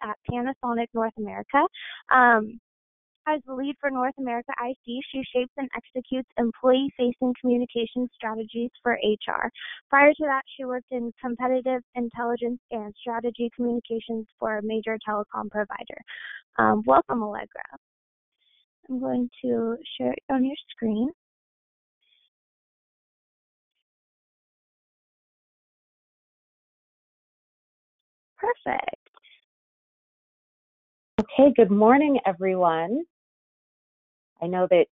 at Panasonic North America. As the lead for North America IC, she shapes and executes employee-facing communication strategies for HR. Prior to that, she worked in competitive intelligence and strategy communications for a major telecom provider. Welcome, Allegra. I'm going to share it on your screen. Perfect. Okay, good morning, everyone. I know that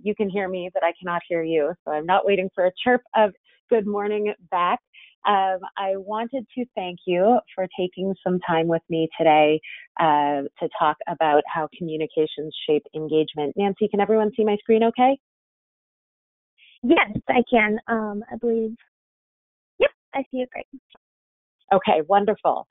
you can hear me, but I cannot hear you, so I'm not waiting for a chirp of good morning back. I wanted to thank you for taking some time with me today to talk about how communications shape engagement. Nancy, can everyone see my screen okay? Yes, I can. I believe. Yep, I see it great. Okay, wonderful.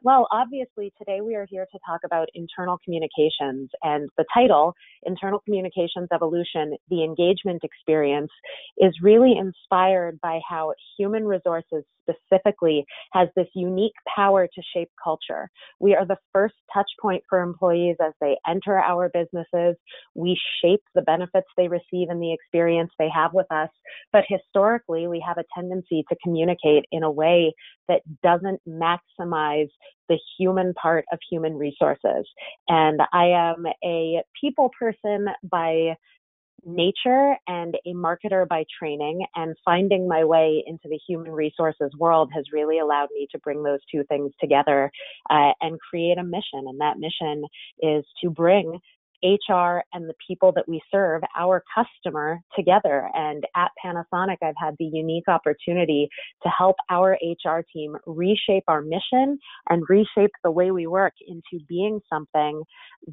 Well, obviously, today we are here to talk about internal communications, and the title, Internal Communications Evolution, the Engagement Experience, is really inspired by how human resources specifically has this unique power to shape culture. We are the first touch point for employees as they enter our businesses. We shape the benefits they receive and the experience they have with us, but historically, we have a tendency to communicate in a way that doesn't maximize the human part of human resources. And I am a people person by nature and a marketer by training, and finding my way into the human resources world has really allowed me to bring those two things together and create a mission. And that mission is to bring HR and the people that we serve, our customer, together. And at Panasonic, I've had the unique opportunity to help our HR team reshape our mission and reshape the way we work into being something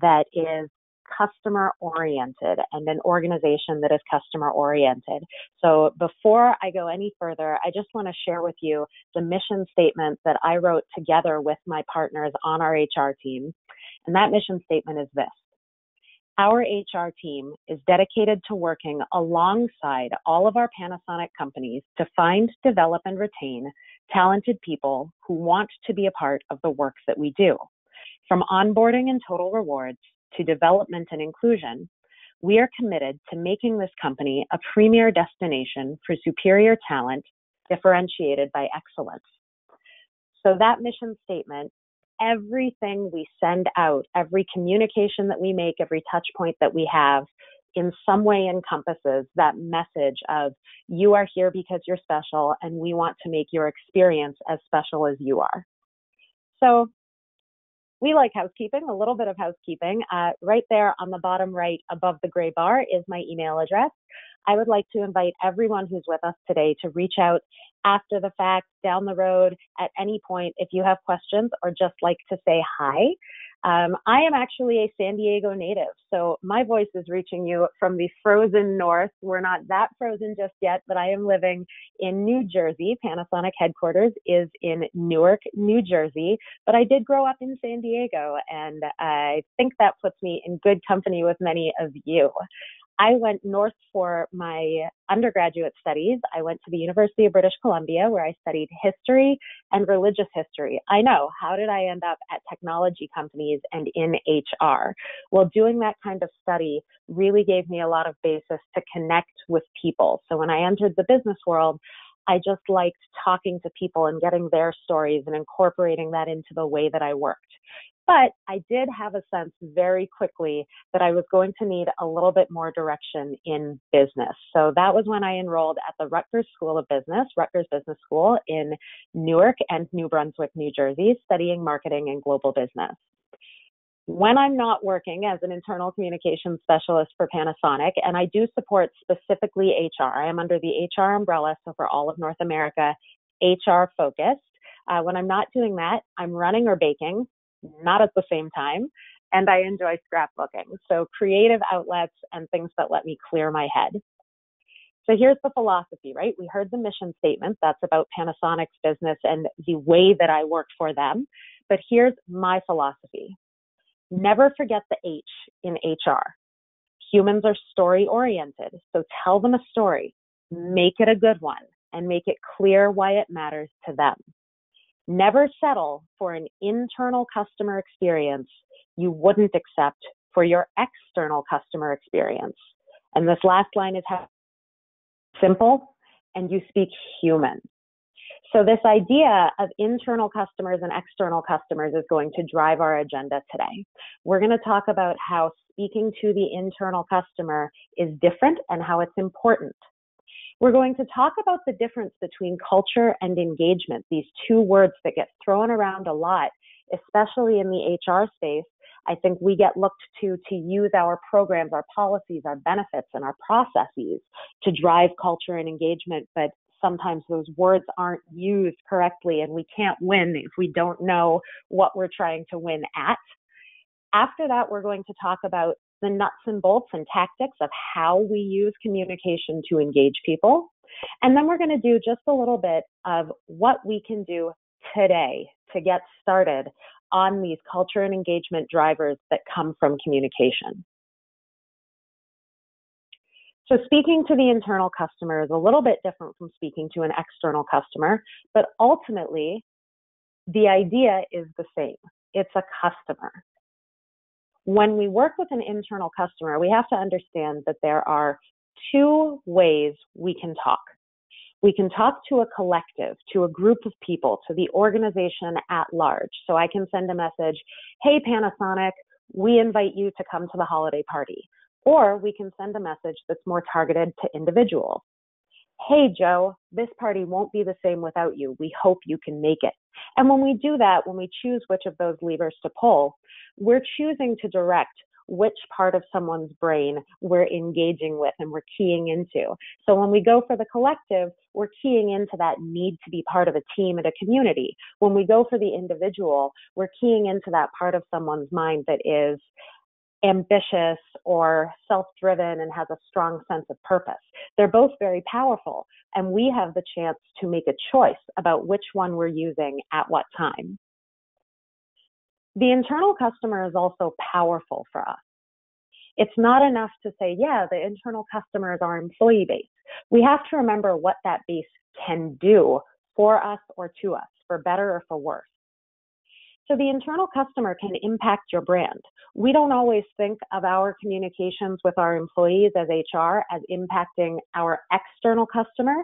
that is customer oriented and an organization that is customer oriented. So before I go any further, I just want to share with you the mission statement that I wrote together with my partners on our HR team. And that mission statement is this: our HR team is dedicated to working alongside all of our Panasonic companies to find, develop, and retain talented people who want to be a part of the work that we do. From onboarding and total rewards to development and inclusion, we are committed to making this company a premier destination for superior talent differentiated by excellence. So that mission statement, everything we send out, every communication that we make, every touch point that we have, in some way encompasses that message of you are here because you're special and we want to make your experience as special as you are. So we like housekeeping, a little bit of housekeeping. Right there on the bottom right above the gray bar is my email address. I would like to invite everyone who's with us today to reach out after the fact, down the road, at any point, if you have questions or just like to say hi. I am actually a San Diego native, so my voice is reaching you from the frozen north. We're not that frozen just yet, but I am living in New Jersey. Panasonic headquarters is in Newark, New Jersey, but I did grow up in San Diego, and I think that puts me in good company with many of you. I went north for my undergraduate studies. I went to the University of British Columbia, where I studied history and religious history. I know, how did I end up at technology companies and in HR? Well, doing that kind of study really gave me a lot of basis to connect with people. So when I entered the business world, I just liked talking to people and getting their stories and incorporating that into the way that I worked. But I did have a sense very quickly that I was going to need a little bit more direction in business. So that was when I enrolled at the Rutgers School of Business, Rutgers Business School in Newark and New Brunswick, New Jersey, studying marketing and global business. When I'm not working as an internal communications specialist for Panasonic, and I do support specifically HR, I am under the HR umbrella, so for all of North America, HR focused. When I'm not doing that, I'm running or baking, not at the same time, and I enjoy scrapbooking. So creative outlets and things that let me clear my head. So here's the philosophy, right? We heard the mission statement. That's about Panasonic's business and the way that I work for them. But here's my philosophy. Never forget the H in HR. Humans are story oriented. So tell them a story, make it a good one, and make it clear why it matters to them. Never settle for an internal customer experience you wouldn't accept for your external customer experience. And this last line is how simple and you speak human. So this idea of internal customers and external customers is going to drive our agenda today. We're going to talk about how speaking to the internal customer is different and how it's important. We're going to talk about the difference between culture and engagement, these two words that get thrown around a lot, especially in the HR space. I think we get looked to use our programs, our policies, our benefits, and our processes to drive culture and engagement, but sometimes those words aren't used correctly and we can't win if we don't know what we're trying to win at. After that, we're going to talk about the nuts and bolts and tactics of how we use communication to engage people. And then we're going to do just a little bit of what we can do today to get started on these culture and engagement drivers that come from communication. So speaking to the internal customer is a little bit different from speaking to an external customer, but ultimately the idea is the same. It's a customer. When we work with an internal customer, we have to understand that there are two ways we can talk. We can talk to a collective, to a group of people, to the organization at large. So I can send a message, hey, Panasonic, we invite you to come to the holiday party. Or we can send a message that's more targeted to individuals. Hey, Joe, this party won't be the same without you. We hope you can make it. And when we do that, when we choose which of those levers to pull, we're choosing to direct which part of someone's brain we're engaging with and we're keying into. So when we go for the collective, we're keying into that need to be part of a team and a community. When we go for the individual, we're keying into that part of someone's mind that is ambitious or self-driven and has a strong sense of purpose. They're both very powerful, and we have the chance to make a choice about which one we're using at what time. The internal customer is also powerful for us. It's not enough to say, yeah, the internal customer is our employee base. We have to remember what that base can do for us or to us, for better or for worse. So the internal customer can impact your brand. We don't always think of our communications with our employees as HR as impacting our external customer.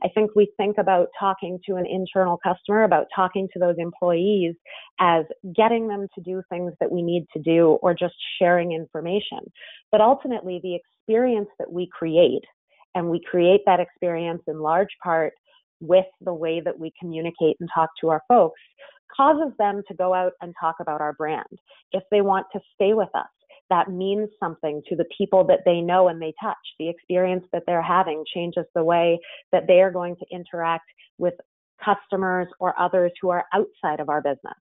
I think we think about talking to an internal customer, about talking to those employees as getting them to do things that we need to do or just sharing information. But ultimately, the experience that we create, and we create that experience in large part with the way that we communicate and talk to our folks, causes them to go out and talk about our brand. If they want to stay with us, that means something to the people that they know and they touch. The experience that they're having changes the way that they are going to interact with customers or others who are outside of our business.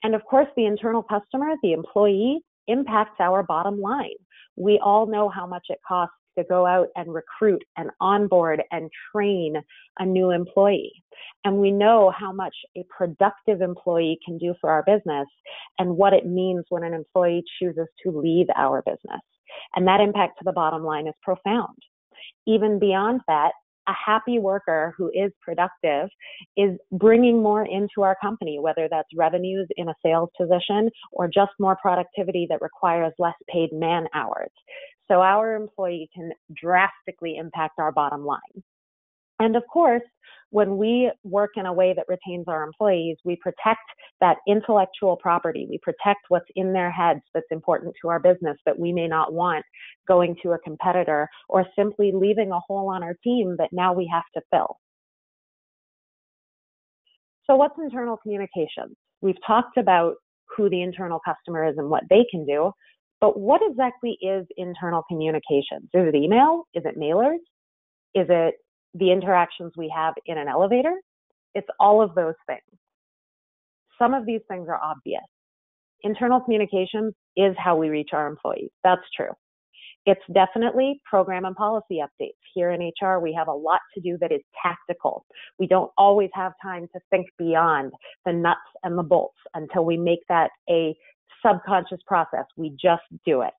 And of course, the internal customer, the employee, impacts our bottom line. We all know how much it costs to go out and recruit and onboard and train a new employee. And we know how much a productive employee can do for our business and what it means when an employee chooses to leave our business. And that impact to the bottom line is profound. Even beyond that, a happy worker who is productive is bringing more into our company, whether that's revenues in a sales position or just more productivity that requires less paid man hours. So our employee can drastically impact our bottom line. And of course, when we work in a way that retains our employees, we protect that intellectual property. We protect what's in their heads that's important to our business that we may not want going to a competitor or simply leaving a hole on our team that now we have to fill. So what's internal communications? We've talked about who the internal customer is and what they can do, but what exactly is internal communications? Is it email? Is it mailers? Is it the interactions we have in an elevator? It's all of those things. Some of these things are obvious. Internal communications is how we reach our employees. That's true. It's definitely program and policy updates. Here in HR, we have a lot to do that is tactical. We don't always have time to think beyond the nuts and the bolts until we make that a subconscious process. We just do it.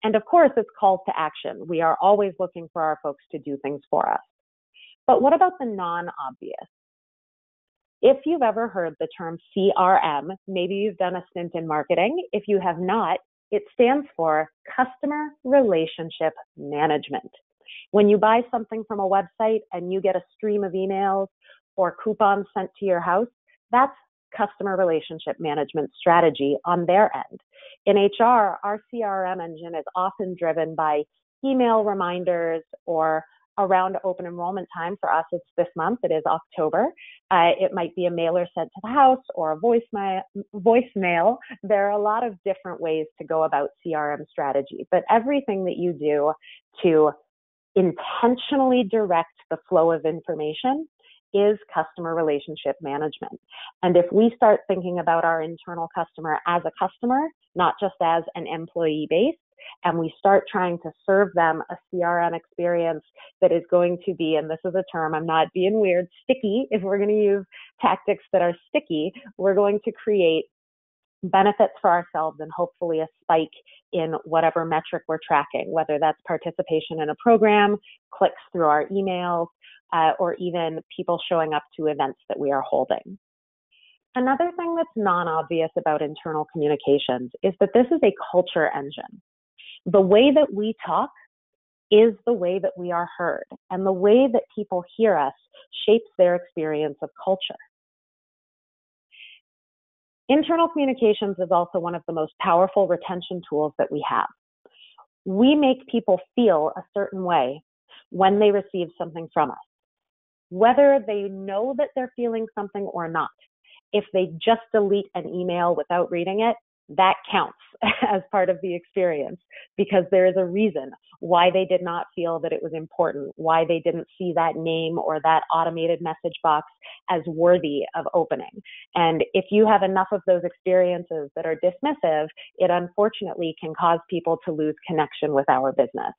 And of course, it's calls to action. We are always looking for our folks to do things for us. But what about the non-obvious? If you've ever heard the term CRM, maybe you've done a stint in marketing. If you have not, it stands for Customer Relationship Management. When you buy something from a website and you get a stream of emails or coupons sent to your house, that's customer relationship management strategy on their end. In HR, our CRM engine is often driven by email reminders or around open enrollment time. For us, it's this month. It is October. It might be a mailer sent to the house or a voicemail. There are a lot of different ways to go about CRM strategy, but everything that you do to intentionally direct the flow of information is customer relationship management. And if we start thinking about our internal customer as a customer, not just as an employee base, and we start trying to serve them a CRM experience that is going to be, and this is a term, I'm not being weird, sticky. If we're going to use tactics that are sticky, we're going to create benefits for ourselves and hopefully a spike in whatever metric we're tracking, whether that's participation in a program, clicks through our emails, or even people showing up to events that we are holding. Another thing that's non-obvious about internal communications is that this is a culture engine. The way that we talk is the way that we are heard, and the way that people hear us shapes their experience of culture. Internal communications is also one of the most powerful retention tools that we have. We make people feel a certain way when they receive something from us, whether they know that they're feeling something or not. If they just delete an email without reading it, that counts as part of the experience because there is a reason why they did not feel that it was important, why they didn't see that name or that automated message box as worthy of opening. And if you have enough of those experiences that are dismissive, it unfortunately can cause people to lose connection with our business.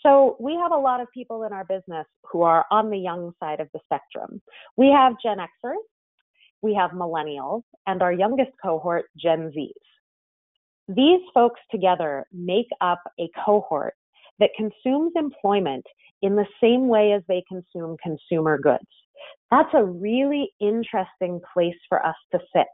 So we have a lot of people in our business who are on the young side of the spectrum. We have Gen Xers, we have millennials, and our youngest cohort, Gen Zs. These folks together make up a cohort that consumes employment in the same way as they consume consumer goods. That's a really interesting place for us to sit.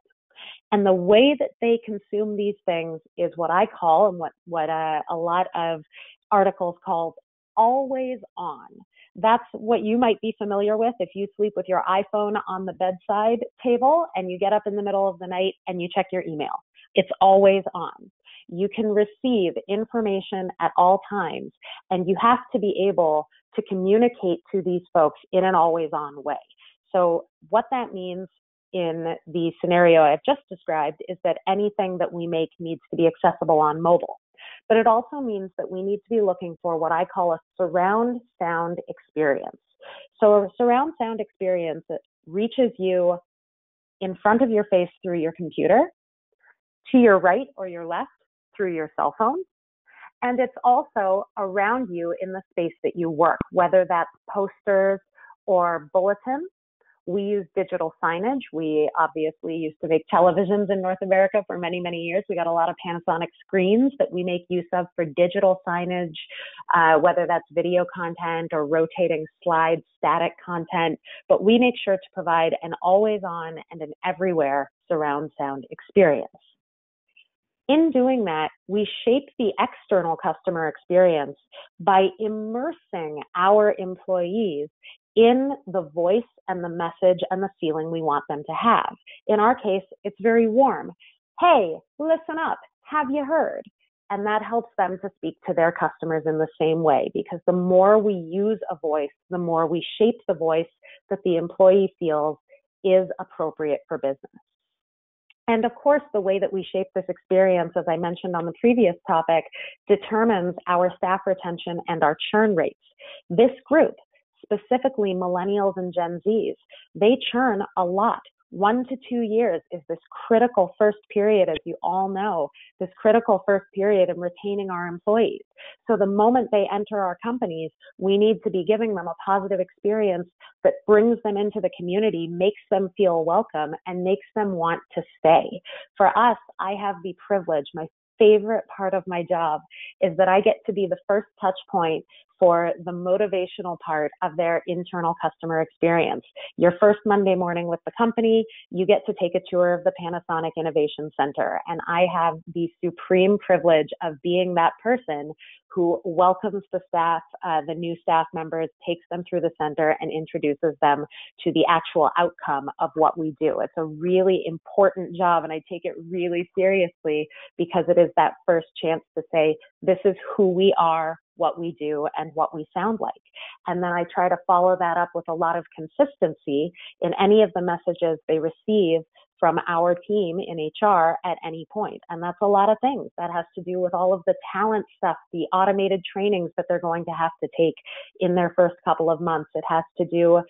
And the way that they consume these things is what I call, and what a lot of articles call, always on. That's what you might be familiar with if you sleep with your iPhone on the bedside table and you get up in the middle of the night and you check your email. It's always on. You can receive information at all times, and you have to be able to communicate to these folks in an always on way. So what that means in the scenario I've just described is that anything that we make needs to be accessible on mobile. But it also means that we need to be looking for what I call a surround sound experience. So a surround sound experience that reaches you in front of your face through your computer, to your right or your left through your cell phone, and it's also around you in the space that you work, whether that's posters or bulletins. We use digital signage. We obviously used to make televisions in North America for many, many years. We got a lot of Panasonic screens that we make use of for digital signage, whether that's video content or rotating slide static content. But we make sure to provide an always on and an everywhere surround sound experience. In doing that, we shape the external customer experience by immersing our employees in the voice and the message and the feeling we want them to have. In our case, it's very warm. Hey, listen up. Have you heard? And that helps them to speak to their customers in the same way, because the more we use a voice, the more we shape the voice that the employee feels is appropriate for business. And of course, the way that we shape this experience, as I mentioned on the previous topic, determines our staff retention and our churn rates. This group, specifically millennials and Gen Zs, they churn a lot. 1 to 2 years is this critical first period, as you all know, this critical first period in retaining our employees. So the moment they enter our companies, we need to be giving them a positive experience that brings them into the community, makes them feel welcome, and makes them want to stay. For us, I have the privilege, my favorite part of my job is that I get to be the first touch point for the motivational part of their internal customer experience. Your first Monday morning with the company, you get to take a tour of the Panasonic Innovation Center. And I have the supreme privilege of being that person who welcomes the staff, the new staff members, takes them through the center and introduces them to the actual outcome of what we do. It's a really important job, and I take it really seriously because it is that first chance to say, this is who we are, what we do, and what we sound like. And then I try to follow that up with a lot of consistency in any of the messages they receive from our team in HR at any point. And that's a lot of things. That has to do with all of the talent stuff, the automated trainings that they're going to have to take in their first couple of months. It has to do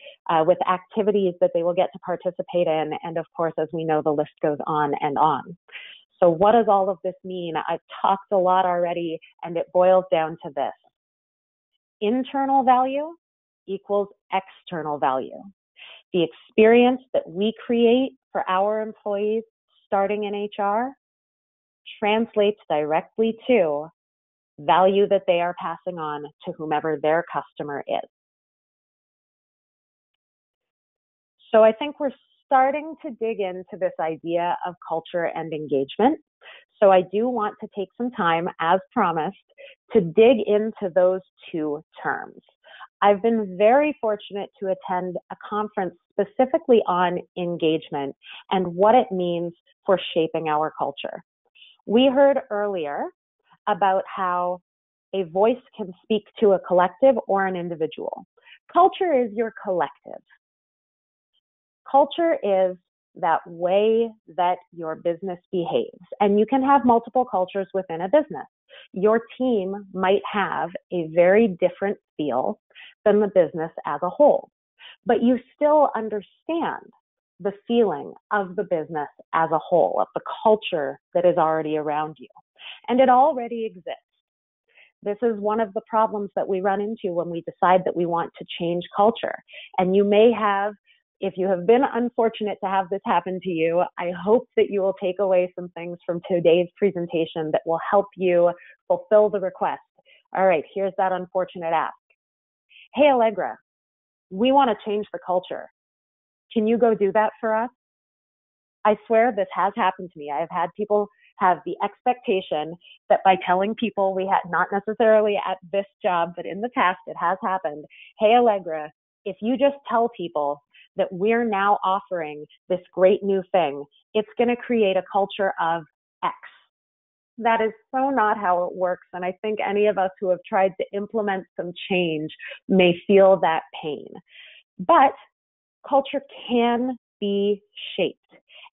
with activities that they will get to participate in. And of course, as we know, the list goes on and on. So what does all of this mean? I've talked a lot already, and it boils down to this. Internal value equals external value. The experience that we create for our employees starting in HR translates directly to value that they are passing on to whomever their customer is. So I think we're starting to dig into this idea of culture and engagement. So I do want to take some time, as promised, to dig into those two terms. I've been very fortunate to attend a conference specifically on engagement and what it means for shaping our culture. We heard earlier about how a voice can speak to a collective or an individual. Culture is your collective. Culture is that way that your business behaves. And you can have multiple cultures within a business. Your team might have a very different feel than the business as a whole, but you still understand the feeling of the business as a whole, of the culture that is already around you. And it already exists. This is one of the problems that we run into when we decide that we want to change culture. And you may have, if you have been unfortunate to have this happen to you, I hope that you will take away some things from today's presentation that will help you fulfill the request. All right, here's that unfortunate ask. Hey, Allegra, we want to change the culture. Can you go do that for us? I swear this has happened to me. I have had people have the expectation that by telling people we had, not necessarily at this job, but in the past, it has happened. Hey, Allegra, if you just tell people that we're now offering this great new thing, it's going to create a culture of X. That is so not how it works. And I think any of us who have tried to implement some change may feel that pain. But culture can be shaped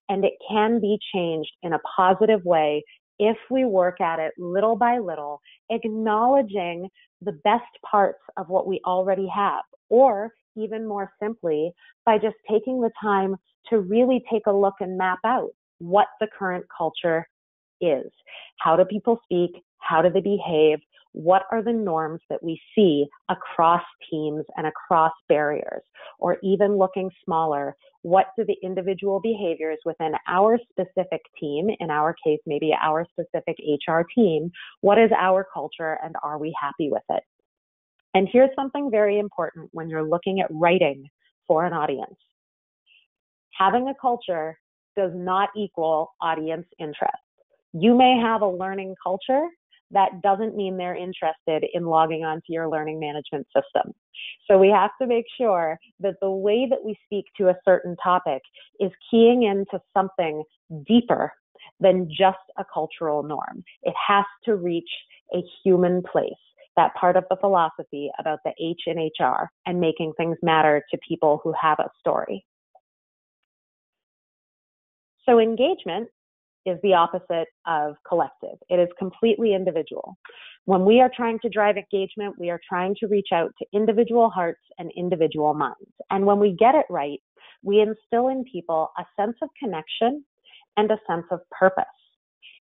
and it can be changed in a positive way if we work at it little by little, acknowledging the best parts of what we already have, or even more simply, by just taking the time to really take a look and map out what the current culture is. How do people speak? How do they behave? What are the norms that we see across teams and across barriers? Or even looking smaller, what do the individual behaviors within our specific team, in our case, maybe our specific HR team, what is our culture and are we happy with it? And here's something very important when you're looking at writing for an audience. Having a culture does not equal audience interest. You may have a learning culture. That doesn't mean they're interested in logging onto your learning management system. So we have to make sure that the way that we speak to a certain topic is keying into something deeper than just a cultural norm. It has to reach a human place, that part of the philosophy about the H in HR and making things matter to people who have a story. So engagement is the opposite of collective. It is completely individual. When we are trying to drive engagement, we are trying to reach out to individual hearts and individual minds. And when we get it right, we instill in people a sense of connection and a sense of purpose.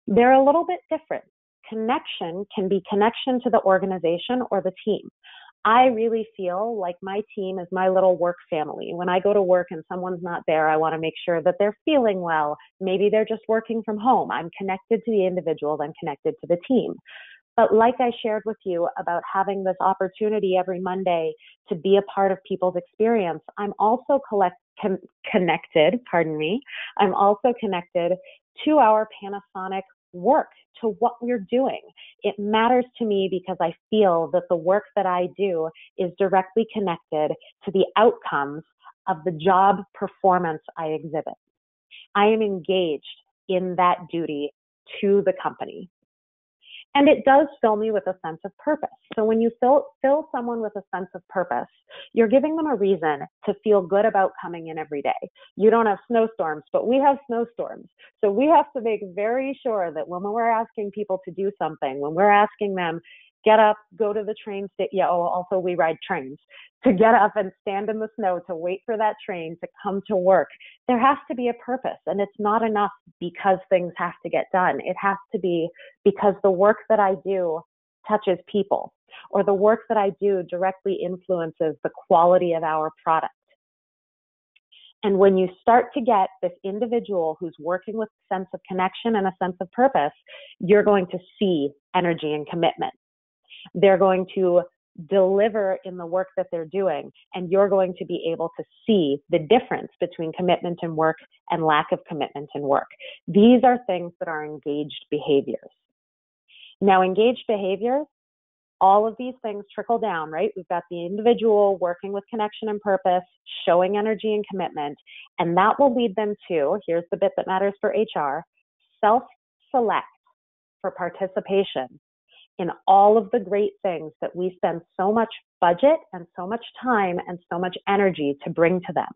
They're a little bit different. Connection can be connection to the organization or the team. I really feel like my team is my little work family. When I go to work and someone's not there, I want to make sure that they're feeling well. Maybe they're just working from home. I'm connected to the individual, I'm connected to the team. But like I shared with you about having this opportunity every Monday to be a part of people's experience, I'm also connected, I'm also connected to our Panasonic work, to what we're doing. It matters to me because I feel that the work that I do is directly connected to the outcomes of the job performance I exhibit. I am engaged in that duty to the company. And it does fill me with a sense of purpose. So when you fill someone with a sense of purpose, you're giving them a reason to feel good about coming in every day. You don't have snowstorms, but we have snowstorms. So we have to make very sure that when we're asking people to do something, when we're asking them, get up, go to the train station. Also we ride trains. To get up and stand in the snow to wait for that train to come to work, there has to be a purpose. And it's not enough because things have to get done. It has to be because the work that I do touches people, or the work that I do directly influences the quality of our product. And when you start to get this individual who's working with a sense of connection and a sense of purpose, you're going to see energy and commitment. They're going to deliver in the work that they're doing, and you're going to be able to see the difference between commitment in work and lack of commitment in work. These are things that are engaged behaviors. Now, engaged behaviors, all of these things trickle down, right? We've got the individual working with connection and purpose, showing energy and commitment, and that will lead them to, here's the bit that matters for HR, self-select for participation in all of the great things that we spend so much budget and so much time and so much energy to bring to them.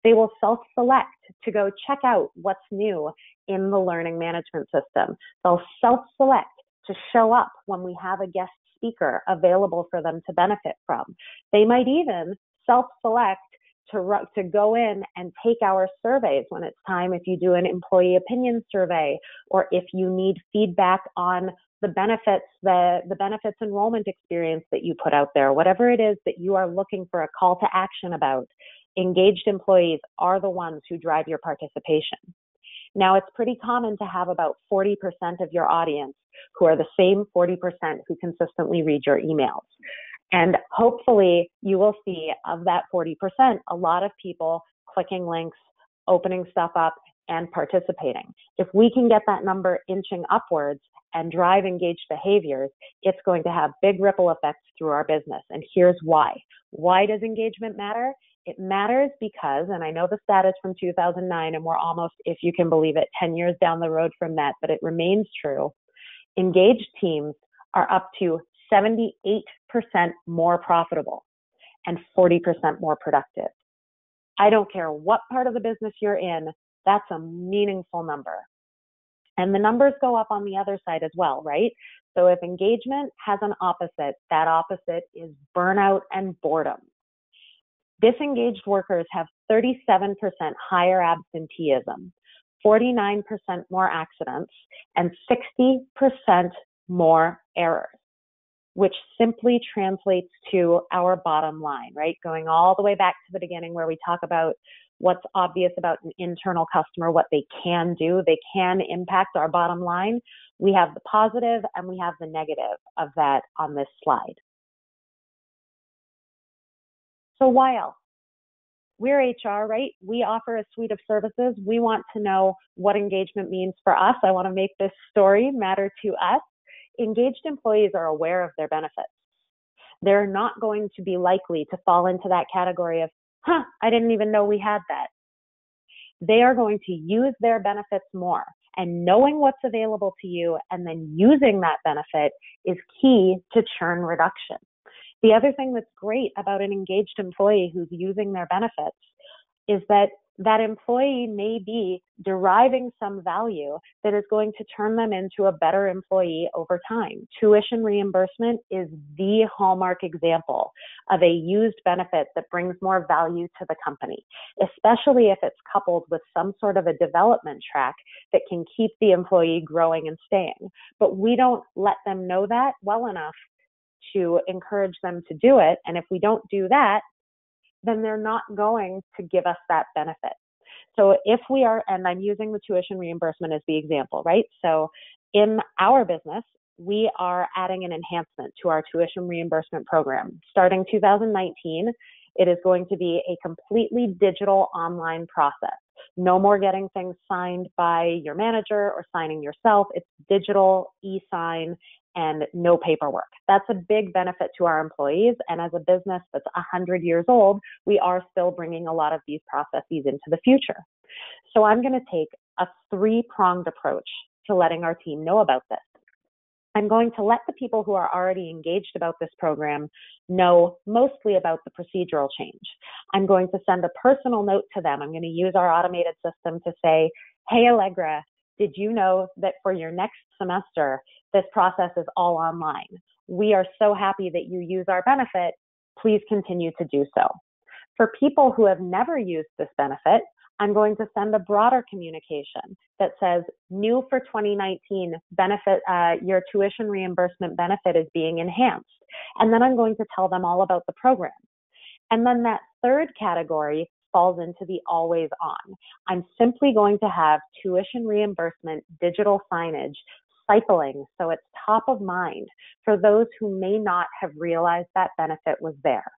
They will self-select to go check out what's new in the learning management system. They'll self-select to show up when we have a guest speaker available for them to benefit from. They might even self-select to go in and take our surveys when it's time, if you do an employee opinion survey, or if you need feedback on the benefits enrollment experience that you put out there, whatever it is that you are looking for a call to action about. Engaged employees are the ones who drive your participation. Now, it's pretty common to have about 40% of your audience who are the same 40% who consistently read your emails. And hopefully you will see of that 40%, a lot of people clicking links, opening stuff up, and participating. If we can get that number inching upwards and drive engaged behaviors, it's going to have big ripple effects through our business. And here's why. Why does engagement matter? It matters because, and I know the stat is from 2009, and we're almost, if you can believe it, 10 years down the road from that, but it remains true. Engaged teams are up to 78% more profitable and 40% more productive. I don't care what part of the business you're in, that's a meaningful number. And the numbers go up on the other side as well, right? So if engagement has an opposite, that opposite is burnout and boredom. Disengaged workers have 37% higher absenteeism, 49% more accidents, and 60% more errors, which simply translates to our bottom line, right? Going all the way back to the beginning where we talk about what's obvious about an internal customer, what they can do. They can impact our bottom line. We have the positive and we have the negative of that on this slide. So why else? We're HR, right? We offer a suite of services. We want to know what engagement means for us. I want to make this story matter to us. Engaged employees are aware of their benefits. They're not going to be likely to fall into that category of, I didn't even know we had that. They are going to use their benefits more, and knowing what's available to you and then using that benefit is key to churn reduction. The other thing that's great about an engaged employee who's using their benefits is that that employee may be deriving some value that is going to turn them into a better employee over time. Tuition reimbursement is the hallmark example of a used benefit that brings more value to the company, especially if it's coupled with some sort of a development track that can keep the employee growing and staying. But we don't let them know that well enough to encourage them to do it. And if we don't do that, then they're not going to give us that benefit. So if we are, and I'm using the tuition reimbursement as the example, right? So in our business, we are adding an enhancement to our tuition reimbursement program. Starting 2019, it is going to be a completely digital online process. No more getting things signed by your manager or signing yourself. It's digital, e-sign, and no paperwork. That's a big benefit to our employees. And as a business that's 100 years old, we are still bringing a lot of these processes into the future. So I'm going to take a three-pronged approach to letting our team know about this. I'm going to let the people who are already engaged about this program know mostly about the procedural change. I'm going to send a personal note to them. I'm going to use our automated system to say, hey, Allegra, did you know that for your next semester, this process is all online? We are so happy that you use our benefit. Please continue to do so. For people who have never used this benefit, I'm going to send a broader communication that says, new for 2019, benefit, your tuition reimbursement benefit is being enhanced. And then I'm going to tell them all about the program. And then that third category falls into the always on. I'm simply going to have tuition reimbursement digital signage cycling so it's top of mind for those who may not have realized that benefit was there.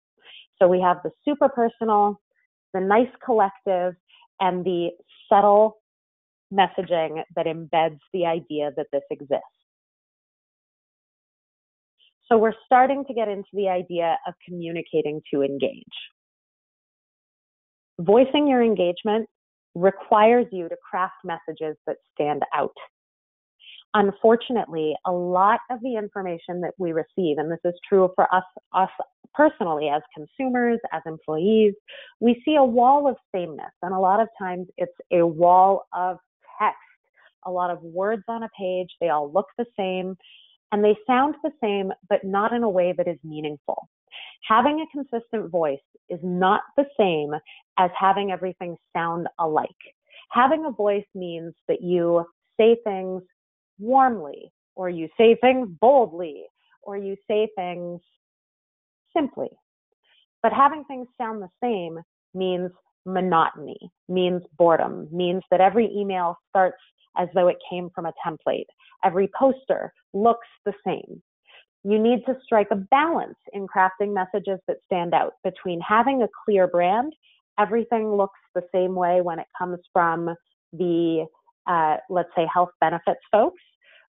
So we have the super personal, the nice collective, and the subtle messaging that embeds the idea that this exists. So we're starting to get into the idea of communicating to engage. Voicing your engagement requires you to craft messages that stand out. Unfortunately, a lot of the information that we receive, and this is true for us personally as consumers, as employees, we see a wall of sameness. And a lot of times it's a wall of text, a lot of words on a page. They all look the same and they sound the same, but not in a way that is meaningful. Having a consistent voice is not the same as having everything sound alike. Having a voice means that you say things warmly, or you say things boldly, or you say things simply. But having things sound the same means monotony, means boredom, means that every email starts as though it came from a template. Every poster looks the same. You need to strike a balance in crafting messages that stand out between having a clear brand. Everything looks the same way when it comes from the, let's say, health benefits folks,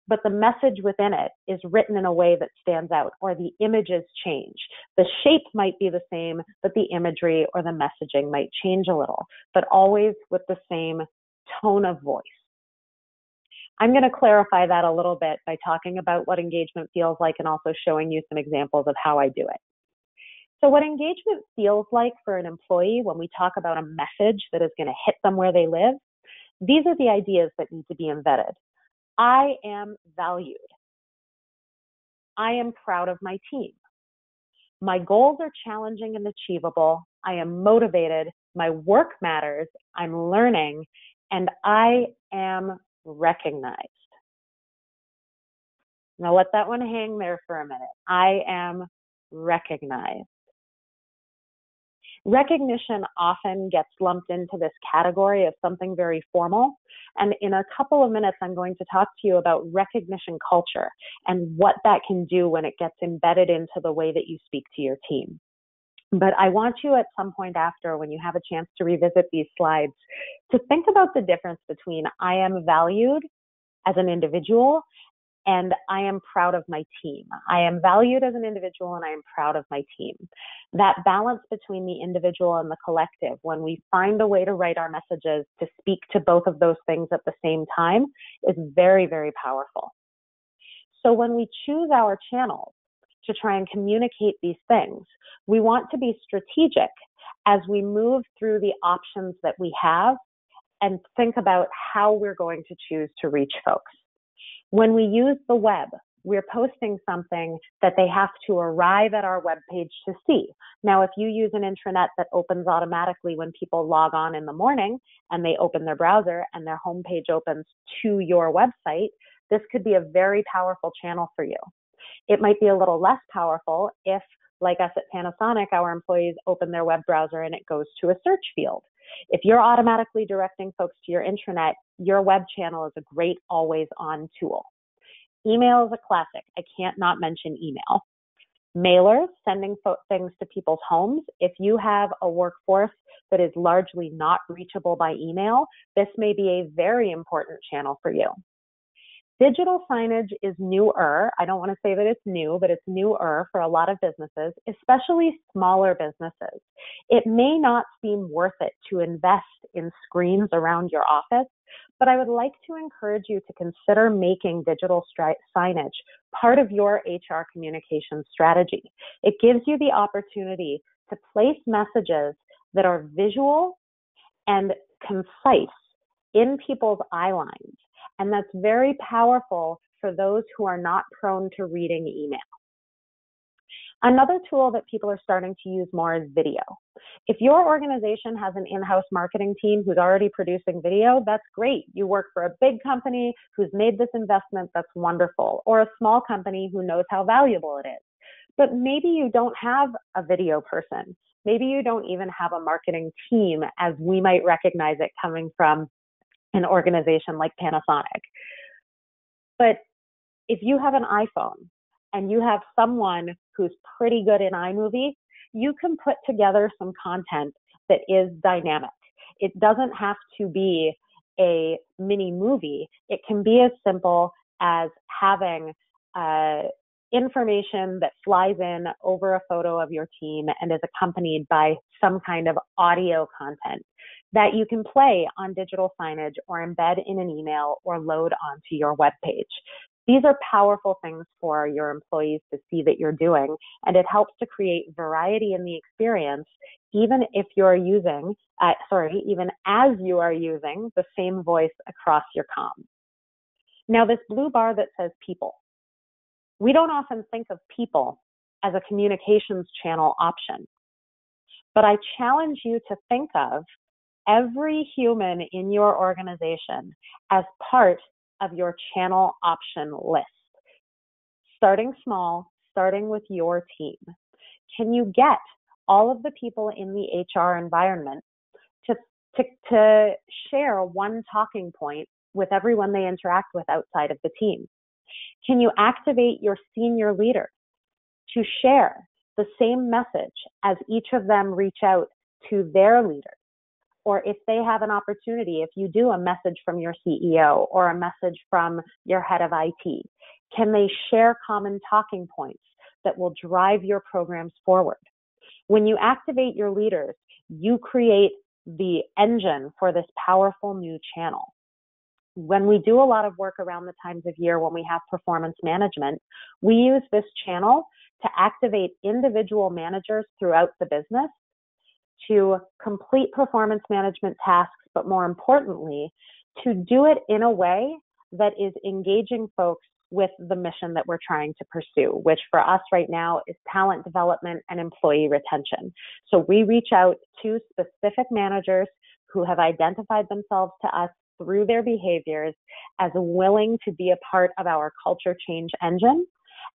but the message within it is written in a way that stands out, or the images change. The shape might be the same, but the imagery or the messaging might change a little, but always with the same tone of voice. I'm going to clarify that a little bit by talking about what engagement feels like and also showing you some examples of how I do it. So what engagement feels like for an employee when we talk about a message that is going to hit them where they live, these are the ideas that need to be embedded. I am valued. I am proud of my team. My goals are challenging and achievable. I am motivated. My work matters. I'm learning, and I am recognized. Now let that one hang there for a minute. I am recognized. Recognition often gets lumped into this category of something very formal. And in a couple of minutes, I'm going to talk to you about recognition culture and what that can do when it gets embedded into the way that you speak to your team. But I want you at some point after, when you have a chance to revisit these slides, to think about the difference between I am valued as an individual and I am proud of my team. I am valued as an individual and I am proud of my team. That balance between the individual and the collective, when we find a way to write our messages to speak to both of those things at the same time, is very, very powerful. So when we choose our channels to try and communicate these things, we want to be strategic as we move through the options that we have and think about how we're going to choose to reach folks. When we use the web, we're posting something that they have to arrive at our webpage to see. Now, if you use an intranet that opens automatically when people log on in the morning and they open their browser and their homepage opens to your website, this could be a very powerful channel for you. It might be a little less powerful if, like us at Panasonic, our employees open their web browser and it goes to a search field. If you're automatically directing folks to your intranet, your web channel is a great always-on tool. Email is a classic. I can't not mention email. Mailers, sending things to people's homes. If you have a workforce that is largely not reachable by email, this may be a very important channel for you. Digital signage is newer. I don't want to say that it's new, but it's newer for a lot of businesses, especially smaller businesses. It may not seem worth it to invest in screens around your office, but I would like to encourage you to consider making digital signage part of your HR communication strategy. It gives you the opportunity to place messages that are visual and concise in people's eye lines. And that's very powerful for those who are not prone to reading email. Another tool that people are starting to use more is video. If your organization has an in-house marketing team who's already producing video, that's great. You work for a big company who's made this investment, that's wonderful. Or a small company who knows how valuable it is. But maybe you don't have a video person. Maybe you don't even have a marketing team, as we might recognize it coming from an organization like Panasonic. But if you have an iPhone and you have someone who's pretty good in iMovie, you can put together some content that is dynamic. It doesn't have to be a mini movie. It can be as simple as having information that flies in over a photo of your team and is accompanied by some kind of audio content that you can play on digital signage or embed in an email or load onto your web page. These are powerful things for your employees to see that you're doing, and it helps to create variety in the experience, even if you're using, even as you are using the same voice across your comms. Now, this blue bar that says people, we don't often think of people as a communications channel option, but I challenge you to think of every human in your organization as part of your channel option list. Starting small, starting with your team. Can you get all of the people in the HR environment to share one talking point with everyone they interact with outside of the team? Can you activate your senior leaders to share the same message as each of them reach out to their leaders? Or if they have an opportunity, if you do a message from your CEO or a message from your head of IT, can they share common talking points that will drive your programs forward? When you activate your leaders, you create the engine for this powerful new channel. When we do a lot of work around the times of year when we have performance management, we use this channel to activate individual managers throughout the business to complete performance management tasks, but more importantly, to do it in a way that is engaging folks with the mission that we're trying to pursue, which for us right now is talent development and employee retention. So we reach out to specific managers who have identified themselves to us through their behaviors as willing to be a part of our culture change engine.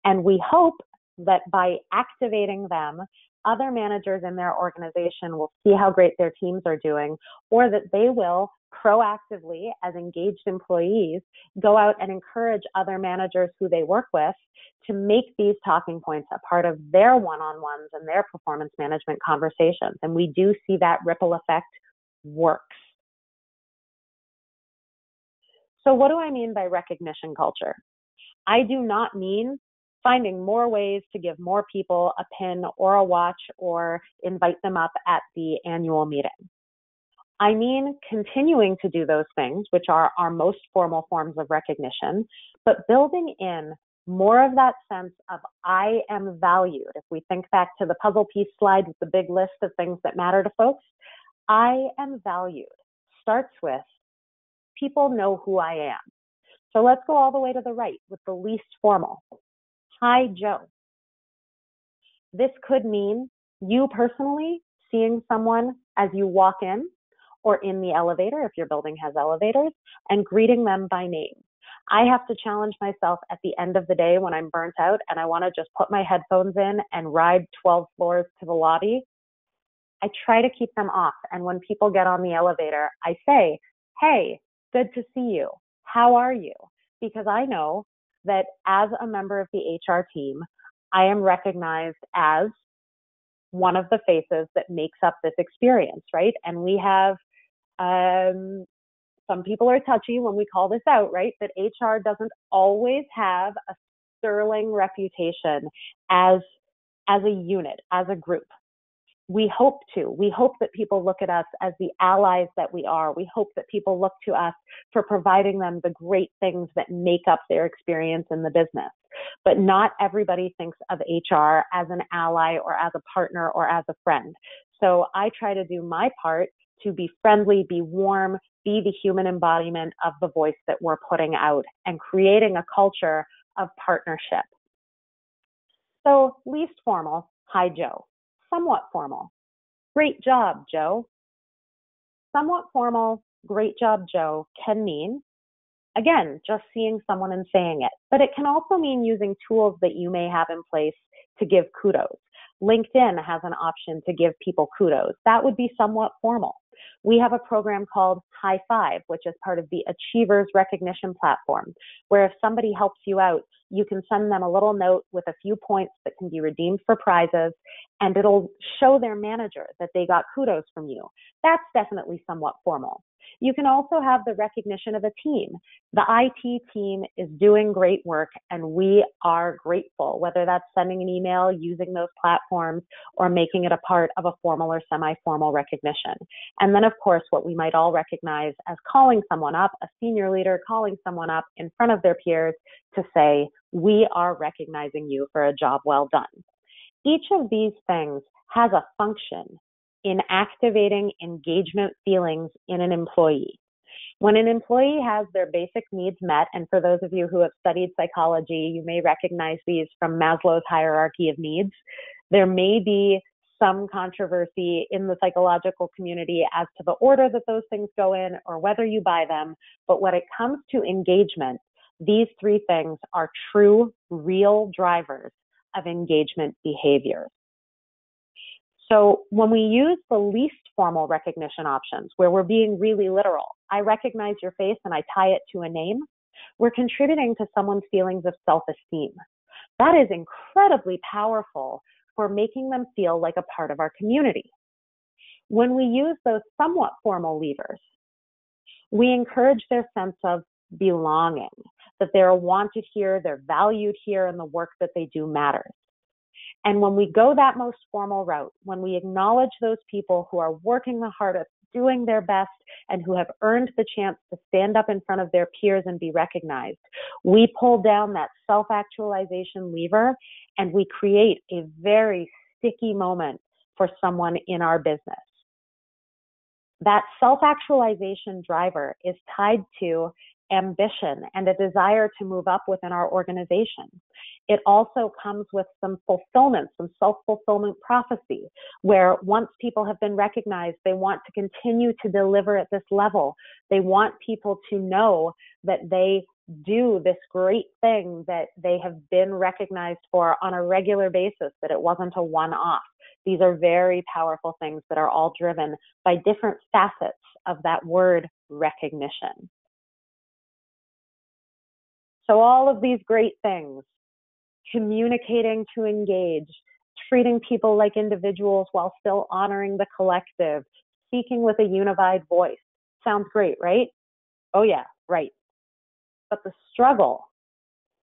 And we hope that by activating them, other managers in their organization will see how great their teams are doing, or that they will proactively, as engaged employees, go out and encourage other managers who they work with to make these talking points a part of their one-on-ones and their performance management conversations. And we do see that ripple effect works. So what do I mean by recognition culture? I do not mean finding more ways to give more people a pin or a watch or invite them up at the annual meeting. I mean continuing to do those things, which are our most formal forms of recognition, but building in more of that sense of I am valued. If we think back to the puzzle piece slide with the big list of things that matter to folks, I am valued starts with people know who I am. So let's go all the way to the right with the least formal. Hi, Joe. This could mean you personally seeing someone as you walk in or in the elevator, if your building has elevators, and greeting them by name. I have to challenge myself at the end of the day when I'm burnt out and I want to just put my headphones in and ride 12 floors to the lobby. I try to keep them off. And when people get on the elevator, I say, hey, good to see you. How are you? Because I know that as a member of the HR team, I am recognized as one of the faces that makes up this experience, right? And we have, some people are touchy when we call this out, right? That HR doesn't always have a sterling reputation as a unit, as a group. We hope to. We hope that people look at us as the allies that we are. We hope that people look to us for providing them the great things that make up their experience in the business. But not everybody thinks of HR as an ally or as a partner or as a friend. So I try to do my part to be friendly, be warm, be the human embodiment of the voice that we're putting out and creating a culture of partnership. So least formal, hi Joe. Somewhat formal, great job, Joe. Somewhat formal, great job, Joe can mean, again, just seeing someone and saying it. But it can also mean using tools that you may have in place to give kudos. LinkedIn has an option to give people kudos. That would be somewhat formal. We have a program called High Five, which is part of the Achievers Recognition Platform, where if somebody helps you out, you can send them a little note with a few points that can be redeemed for prizes, and it'll show their manager that they got kudos from you. That's definitely somewhat formal. You can also have the recognition of a team. The IT team is doing great work and we are grateful, whether that's sending an email, using those platforms, or making it a part of a formal or semi-formal recognition. And then, of course, what we might all recognize as calling someone up, a senior leader calling someone up in front of their peers to say, we are recognizing you for a job well done. Each of these things has a function in activating engagement feelings in an employee. When an employee has their basic needs met, and for those of you who have studied psychology, you may recognize these from Maslow's hierarchy of needs. There may be some controversy in the psychological community as to the order that those things go in or whether you buy them. But when it comes to engagement, these three things are true, real drivers of engagement behaviors. So when we use the least formal recognition options, where we're being really literal, I recognize your face and I tie it to a name, we're contributing to someone's feelings of self-esteem. That is incredibly powerful for making them feel like a part of our community. When we use those somewhat formal levers, we encourage their sense of belonging, that they're wanted here, they're valued here, and the work that they do matters. And when we go that most formal route, when we acknowledge those people who are working the hardest, doing their best, and who have earned the chance to stand up in front of their peers and be recognized, we pull down that self-actualization lever and we create a very sticky moment for someone in our business. That self-actualization driver is tied to ambition and a desire to move up within our organization. It also comes with some fulfillment, some self-fulfillment prophecy, where once people have been recognized, they want to continue to deliver at this level. They want people to know that they do this great thing that they have been recognized for on a regular basis, that it wasn't a one-off. These are very powerful things that are all driven by different facets of that word recognition. So all of these great things, communicating to engage, treating people like individuals while still honoring the collective, speaking with a unified voice. Sounds great, right? Oh yeah, right. But the struggle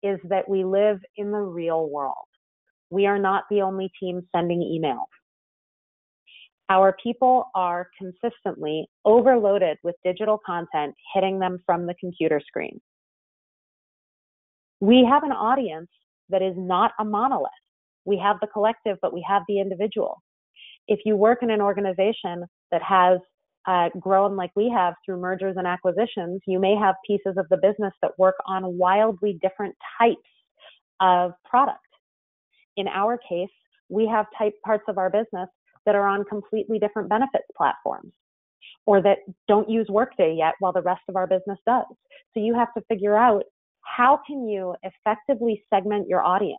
is that we live in the real world. We are not the only team sending emails. Our people are consistently overloaded with digital content hitting them from the computer screen. We have an audience that is not a monolith. We have the collective, but we have the individual. If you work in an organization that has grown like we have through mergers and acquisitions, you may have pieces of the business that work on wildly different types of product. In our case, we have parts of our business that are on completely different benefits platforms or that don't use Workday yet while the rest of our business does. So you have to figure out How can you effectively segment your audience?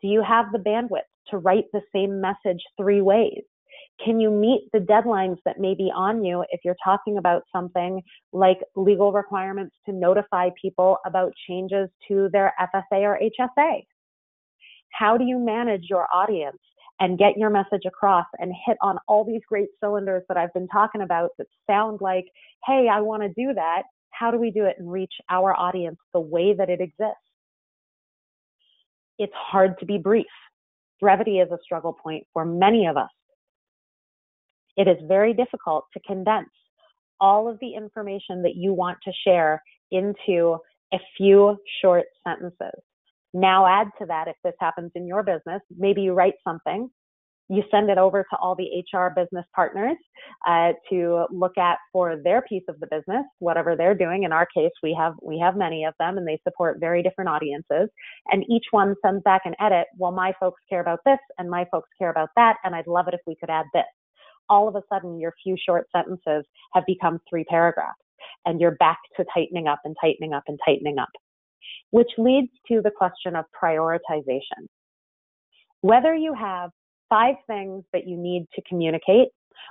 Do you have the bandwidth to write the same message 3 ways? Can you meet the deadlines that may be on you if you're talking about something like legal requirements to notify people about changes to their FSA or HSA? How do you manage your audience and get your message across and hit on all these great cylinders that I've been talking about that sound like, hey, I want to do that? How do we do it and reach our audience the way that it exists? It's hard to be brief. Brevity is a struggle point for many of us. It is very difficult to condense all of the information that you want to share into a few short sentences. Now add to that, if this happens in your business, maybe you write something, you send it over to all the HR business partners to look at for their piece of the business, whatever they're doing. In our case, we have many of them, and they support very different audiences. And each one sends back an edit. Well, my folks care about this, and my folks care about that, and I'd love it if we could add this. All of a sudden, your few short sentences have become 3 paragraphs, and you're back to tightening up and tightening up and tightening up, which leads to the question of prioritization. Whether you have 5 things that you need to communicate,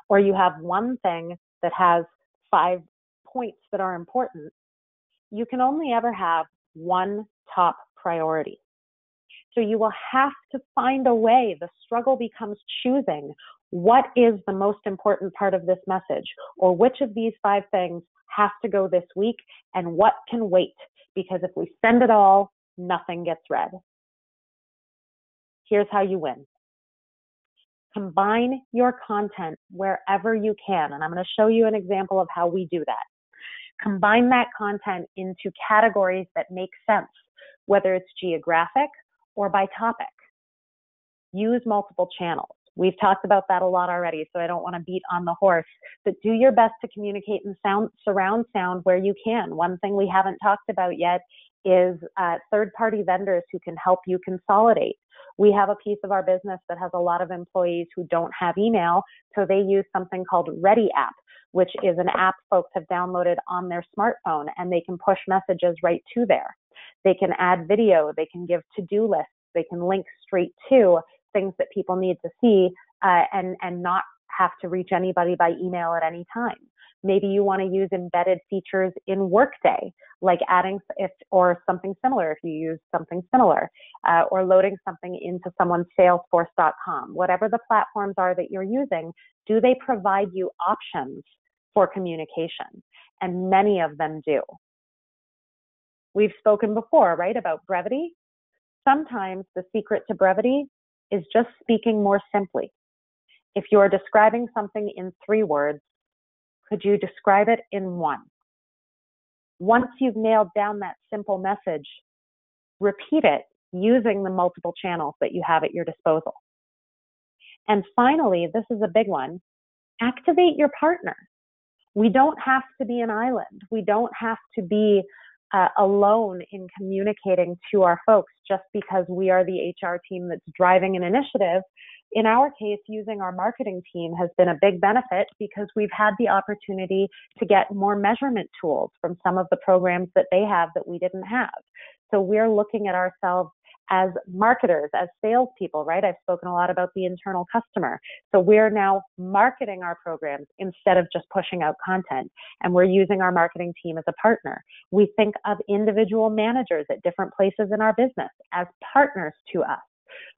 or you have one thing that has 5 points that are important, you can only ever have one top priority. So you will have to find a way. The struggle becomes choosing what is the most important part of this message, or which of these 5 things has to go this week and what can wait, because if we send it all, nothing gets read. Here's how you win. Combine your content wherever you can, and I'm going to show you an example of how we do that. Combine that content into categories that make sense, whether it's geographic or by topic. Use multiple channels. We've talked about that a lot already, so I don't want to beat on the horse, but do your best to communicate in surround sound where you can. One thing we haven't talked about yet is third-party vendors who can help you consolidate. We have a piece of our business that has a lot of employees who don't have email, so they use something called Ready App, which is an app folks have downloaded on their smartphone, and they can push messages right to there. They can add video, they can give to-do lists, they can link straight to things that people need to see and not have to reach anybody by email at any time. Maybe you want to use embedded features in Workday, like adding or something similar if you use something similar, or loading something into someone's Salesforce.com. Whatever the platforms are that you're using, do they provide you options for communication? And many of them do. We've spoken before, right, about brevity. Sometimes the secret to brevity is just speaking more simply. If you're describing something in 3 words, could you describe it in 1? Once you've nailed down that simple message, repeat it using the multiple channels that you have at your disposal. And finally, this is a big one, activate your partner. We don't have to be an island. We don't have to be alone in communicating to our folks just because we are the HR team that's driving an initiative. In our case, using our marketing team has been a big benefit because we've had the opportunity to get more measurement tools from some of the programs that they have that we didn't have. So we're looking at ourselves as marketers, as salespeople, right? I've spoken a lot about the internal customer. So we're now marketing our programs instead of just pushing out content. And we're using our marketing team as a partner. We think of individual managers at different places in our business as partners to us.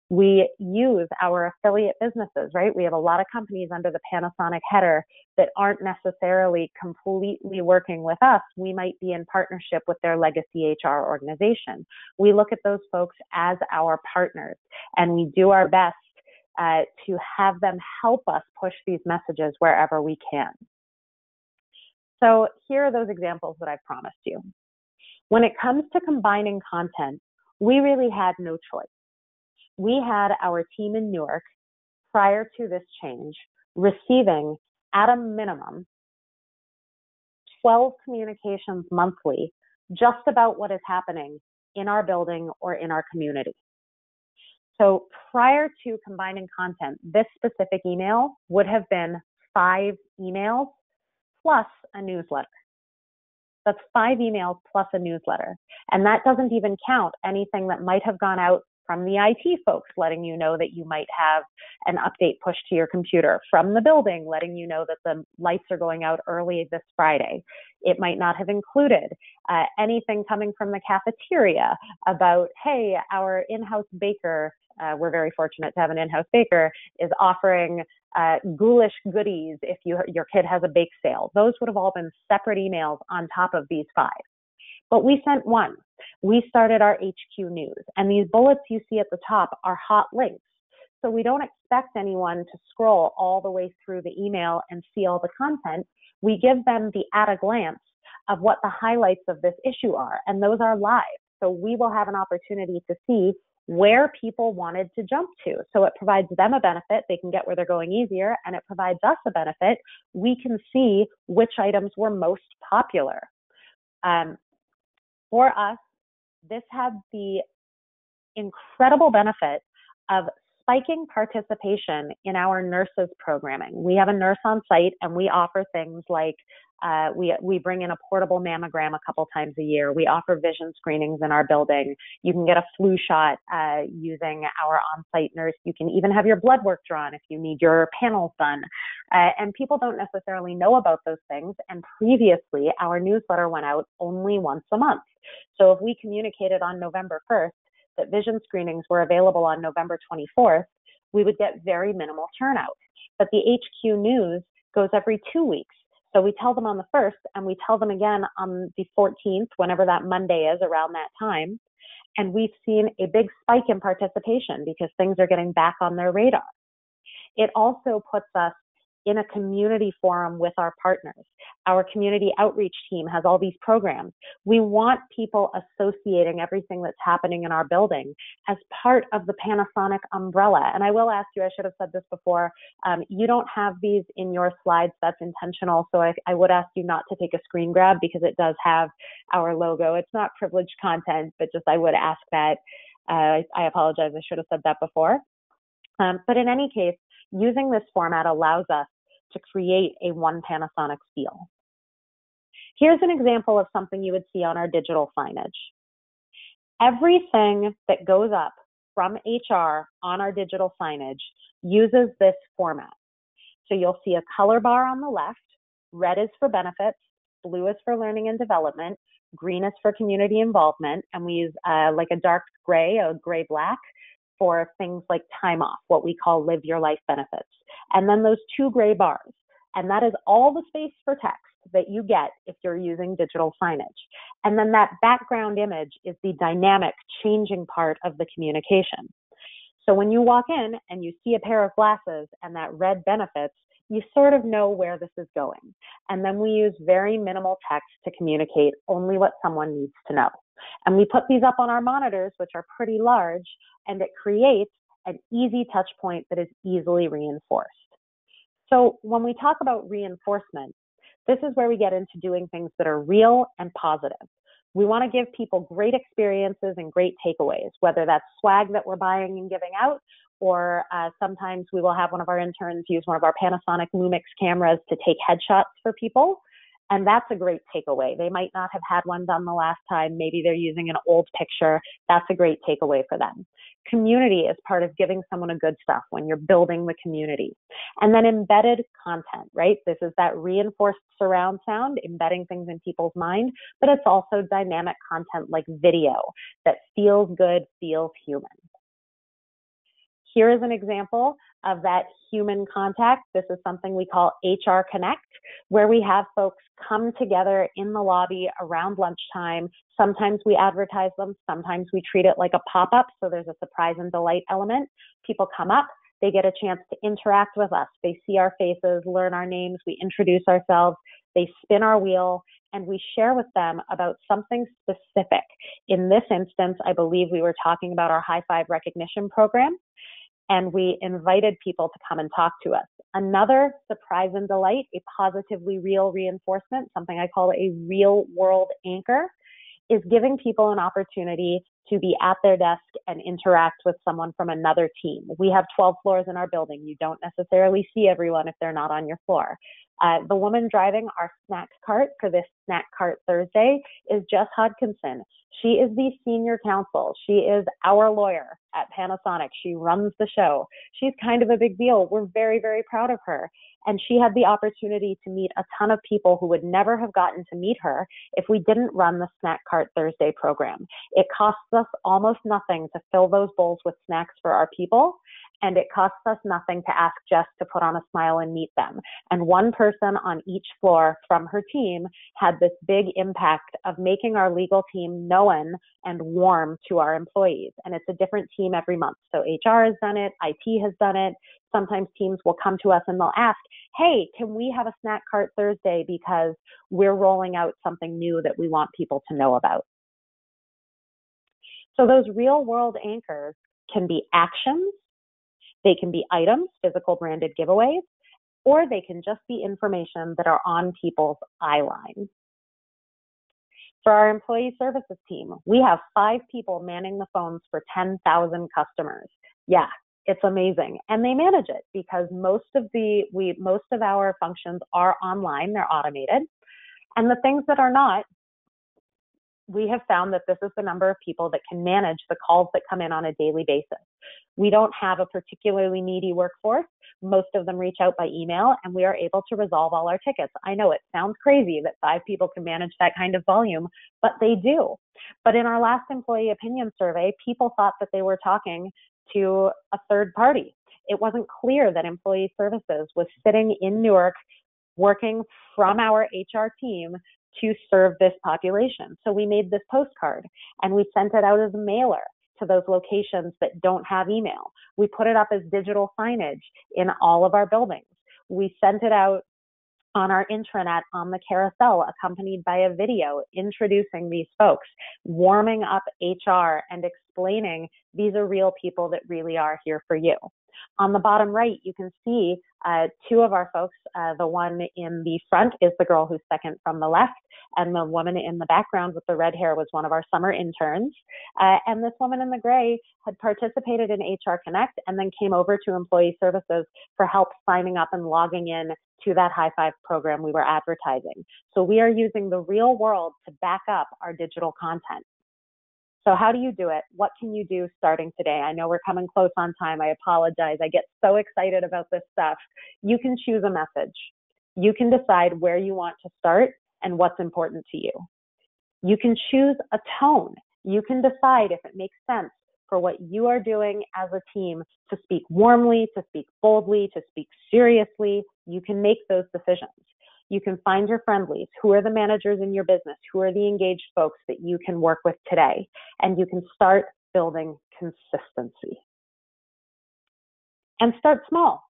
We use our affiliate businesses, right? We have a lot of companies under the Panasonic header that aren't necessarily completely working with us. We might be in partnership with their legacy HR organization. We look at those folks as our partners, and we do our best to have them help us push these messages wherever we can. So here are those examples that I've promised you. When it comes to combining content, we really had no choice. We had our team in Newark prior to this change receiving at a minimum 12 communications monthly just about what is happening in our building or in our community. So prior to combining content, this specific email would have been 5 emails plus a newsletter. That's 5 emails plus a newsletter. And that doesn't even count anything that might have gone out from the IT folks letting you know that you might have an update pushed to your computer, from the building letting you know that the lights are going out early this Friday. It might not have included anything coming from the cafeteria about, hey, our in-house baker, we're very fortunate to have an in-house baker, is offering ghoulish goodies if your kid has a bake sale. Those would have all been separate emails on top of these 5. But we sent one. We started our HQ news, and these bullets you see at the top are hot links. So we don't expect anyone to scroll all the way through the email and see all the content. We give them the at a glance of what the highlights of this issue are, and those are live. So we will have an opportunity to see where people wanted to jump to. So it provides them a benefit. They can get where they're going easier, and it provides us a benefit. We can see which items were most popular. For us, this had the incredible benefit of spiking participation in our nurses programming. We have a nurse on site, and we offer things like we bring in a portable mammogram a couple times a year. We offer vision screenings in our building. You can get a flu shot using our on-site nurse. You can even have your blood work drawn if you need your panels done. And people don't necessarily know about those things. And previously, our newsletter went out only once a month. So if we communicated on November 1st that vision screenings were available on November 24th, we would get very minimal turnout. But the HQ news goes every 2 weeks. So we tell them on the 1st, and we tell them again on the 14th, whenever that Monday is, around that time. And we've seen a big spike in participation because things are getting back on their radar. It also puts us in a community forum with our partners. Our community outreach team has all these programs. We want people associating everything that's happening in our building as part of the Panasonic umbrella. And I will ask you, I should have said this before, you don't have these in your slides. That's intentional. So I would ask you not to take a screen grab because it does have our logo. It's not privileged content, but just I would ask that. I apologize. I should have said that before. But in any case, using this format allows us to create a one Panasonic feel. Here's an example of something you would see on our digital signage. Everything that goes up from HR on our digital signage uses this format. So you'll see a color bar on the left. Red is for benefits, blue is for learning and development, green is for community involvement, and we use like a dark gray, a gray-black, for things like time off, what we call live your life benefits. And then those 2 gray bars. And that is all the space for text that you get if you're using digital signage. And then that background image is the dynamic changing part of the communication. So when you walk in and you see a pair of glasses and that red benefits, you sort of know where this is going. And then we use very minimal text to communicate only what someone needs to know. And we put these up on our monitors, which are pretty large, and it creates an easy touch point that is easily reinforced. So when we talk about reinforcement, this is where we get into doing things that are real and positive. We want to give people great experiences and great takeaways, whether that's swag that we're buying and giving out, or sometimes we will have one of our interns use one of our Panasonic Lumix cameras to take headshots for people. And that's a great takeaway. They might not have had one done the last time. Maybe they're using an old picture. That's a great takeaway for them. Community is part of giving someone a good stuff when you're building the community. And then embedded content, right? This is that reinforced surround sound, embedding things in people's mind, but it's also dynamic content like video that feels good, feels human. Here is an example of that human contact. This is something we call HR Connect, where we have folks come together in the lobby around lunchtime. Sometimes we advertise them. Sometimes we treat it like a pop-up, so there's a surprise and delight element. People come up. They get a chance to interact with us. They see our faces, learn our names. We introduce ourselves. They spin our wheel, and we share with them about something specific. In this instance, I believe we were talking about our high five recognition program, and we invited people to come and talk to us. Another surprise and delight, a positively real reinforcement, something I call a real world anchor, is giving people an opportunity to be at their desk and interact with someone from another team. We have 12 floors in our building. You don't necessarily see everyone if they're not on your floor. The woman driving our snack cart for this Snack Cart Thursday is Jess Hodkinson. She is the senior counsel. She is our lawyer at Panasonic. She runs the show. She's kind of a big deal. We're very, very proud of her. And she had the opportunity to meet a ton of people who would never have gotten to meet her if we didn't run the Snack Cart Thursday program. It costs us almost nothing to fill those bowls with snacks for our people. And it costs us nothing to ask Jess to put on a smile and meet them. And one person on each floor from her team had this big impact of making our legal team known and warm to our employees. And it's a different team every month. So HR has done it, IT has done it. Sometimes teams will come to us and they'll ask, hey, can we have a Snack Cart Thursday because we're rolling out something new that we want people to know about. So those real world anchors can be actions. They can be items, physical branded giveaways, or they can just be information that are on people's eye line. For our employee services team, we have 5 people manning the phones for 10,000 customers. Yeah, it's amazing. And they manage it because most of our functions are online, they're automated. And the things that are not, we have found that this is the number of people that can manage the calls that come in on a daily basis. We don't have a particularly needy workforce. Most of them reach out by email, and we are able to resolve all our tickets. I know it sounds crazy that 5 people can manage that kind of volume, but they do. But in our last employee opinion survey, people thought that they were talking to a third party. It wasn't clear that employee services was sitting in Newark working from our HR team to serve this population. So we made this postcard and we sent it out as a mailer to those locations that don't have email. We put it up as digital signage in all of our buildings. We sent it out on our intranet on the carousel, accompanied by a video introducing these folks, warming up HR and explaining these are real people that really are here for you. On the bottom right, you can see 2 of our folks. The one in the front is the girl who's second from the left, and the woman in the background with the red hair was one of our summer interns. And this woman in the gray had participated in HR Connect and then came over to Employee Services for help signing up and logging in to that high five program we were advertising. So we are using the real world to back up our digital content. So how do you do it? What can you do starting today? I know we're coming close on time. I apologize. I get so excited about this stuff. You can choose a message. You can decide where you want to start and what's important to you. You can choose a tone. You can decide if it makes sense for what you are doing as a team to speak warmly, to speak boldly, to speak seriously. You can make those decisions. You can find your friendlies. Who are the managers in your business? Who are the engaged folks that you can work with today? And you can start building consistency. And start small.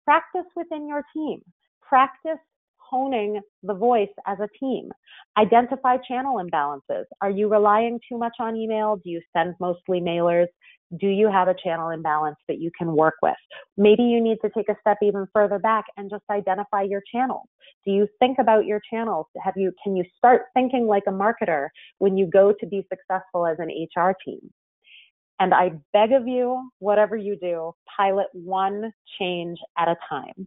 Practice within your team. Practice honing the voice as a team. Identify channel imbalances. Are you relying too much on email? Do you send mostly mailers? Do you have a channel imbalance that you can work with? Maybe you need to take a step even further back and just identify your channels. Do you think about your channels? Can you start thinking like a marketer when you go to be successful as an HR team? And I beg of you, whatever you do, pilot one change at a time.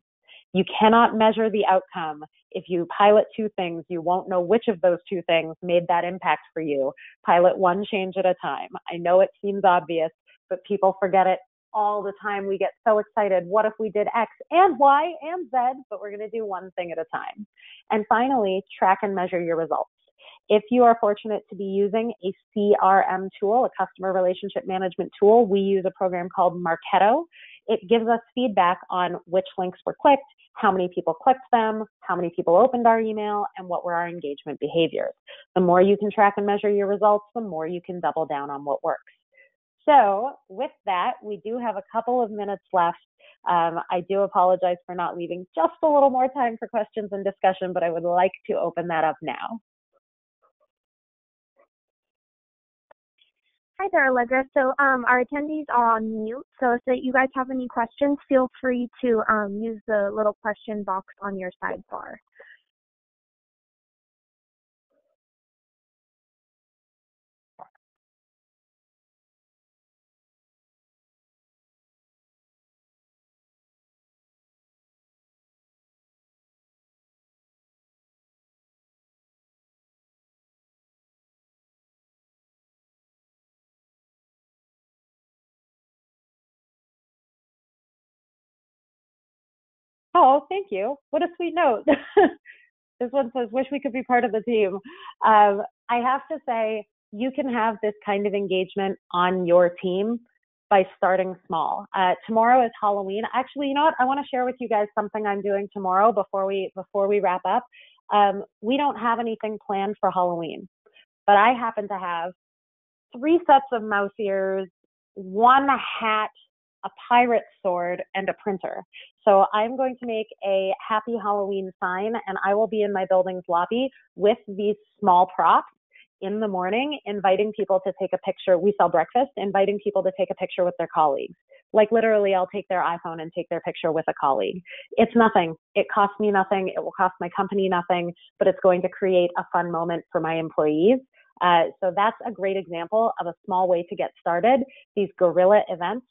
You cannot measure the outcome. If you pilot 2 things, you won't know which of those 2 things made that impact for you. Pilot one change at a time. I know it seems obvious, but people forget it all the time. We get so excited. What if we did X and Y and Z? But we're going to do one thing at a time. And finally, track and measure your results. If you are fortunate to be using a CRM tool, a customer relationship management tool, we use a program called Marketo. It gives us feedback on which links were clicked, how many people clicked them, how many people opened our email, and what were our engagement behaviors. The more you can track and measure your results, the more you can double down on what works. So with that, we do have a couple of minutes left. I do apologize for not leaving just a little more time for questions and discussion, but I would like to open that up now. Hi there, Allegra. So our attendees are on mute. So if you guys have any questions, feel free to use the little question box on your sidebar. Oh, thank you. What a sweet note. This one says, wish we could be part of the team. I have to say, you can have this kind of engagement on your team by starting small. Tomorrow is Halloween. Actually, you know what? I want to share with you guys something I'm doing tomorrow before we wrap up. We don't have anything planned for Halloween, but I happen to have 3 sets of mouse ears, 1 hat, a pirate sword, and a printer. So I'm going to make a happy Halloween sign, and I will be in my building's lobby with these small props in the morning, inviting people to take a picture. We sell breakfast, inviting people to take a picture with their colleagues. Like literally, I'll take their iPhone and take their picture with a colleague. It's nothing. It costs me nothing. It will cost my company nothing, but it's going to create a fun moment for my employees. So that's a great example of a small way to get started. These guerrilla events.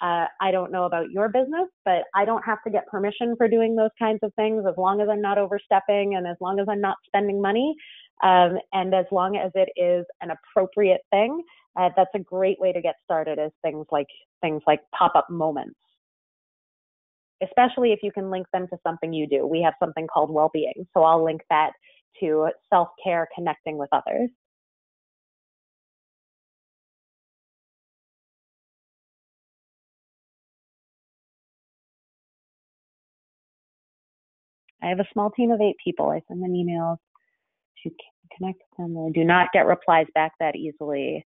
I don't know about your business, but I don't have to get permission for doing those kinds of things as long as I'm not overstepping and as long as I'm not spending money. And as long as it is an appropriate thing, that's a great way to get started, is things like pop-up moments, especially if you can link them to something you do. We have something called well-being, so I'll link that to self-care, connecting with others. I have a small team of 8 people. I send them emails to connect with them. I do not get replies back that easily.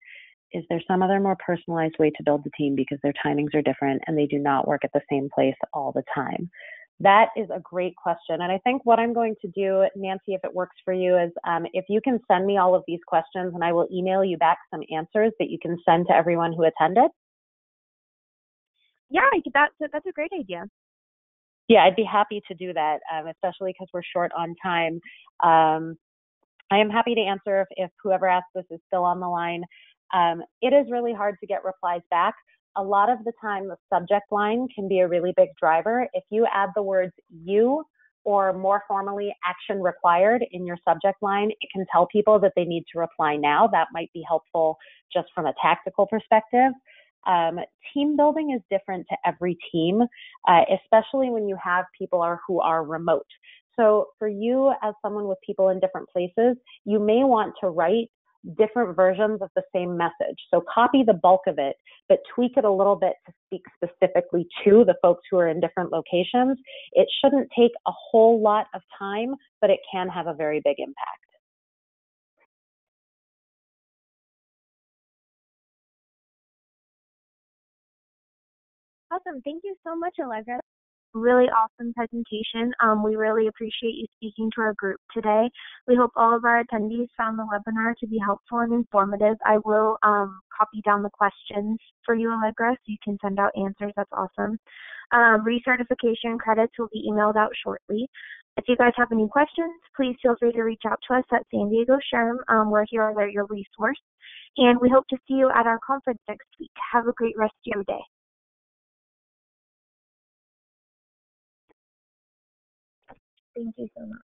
Is there some other more personalized way to build the team, because their timings are different and they do not work at the same place all the time? That is a great question. And I think what I'm going to do, Nancy, if it works for you, is if you can send me all of these questions, and I will email you back some answers that you can send to everyone who attended. Yeah, that's a great idea. Yeah, I'd be happy to do that, especially because we're short on time. I am happy to answer if whoever asked this is still on the line. It is really hard to get replies back. A lot of the time, the subject line can be a really big driver. If you add the words "you" or more formally "action required" in your subject line, it can tell people that they need to reply now. That might be helpful just from a tactical perspective. Team building is different to every team, especially when you have people who are remote. So for you, as someone with people in different places, you may want to write different versions of the same message. So copy the bulk of it, but tweak it a little bit to speak specifically to the folks who are in different locations. It shouldn't take a whole lot of time, but it can have a very big impact. Awesome. Thank you so much, Allegra. Really awesome presentation. We really appreciate you speaking to our group today. We hope all of our attendees found the webinar to be helpful and informative. I will copy down the questions for you, Allegra, so you can send out answers. That's awesome. Recertification credits will be emailed out shortly. If you guys have any questions, please feel free to reach out to us at San Diego SHRM. We're here as your resource. And we hope to see you at our conference next week. Have a great rest of your day. Thank you so much.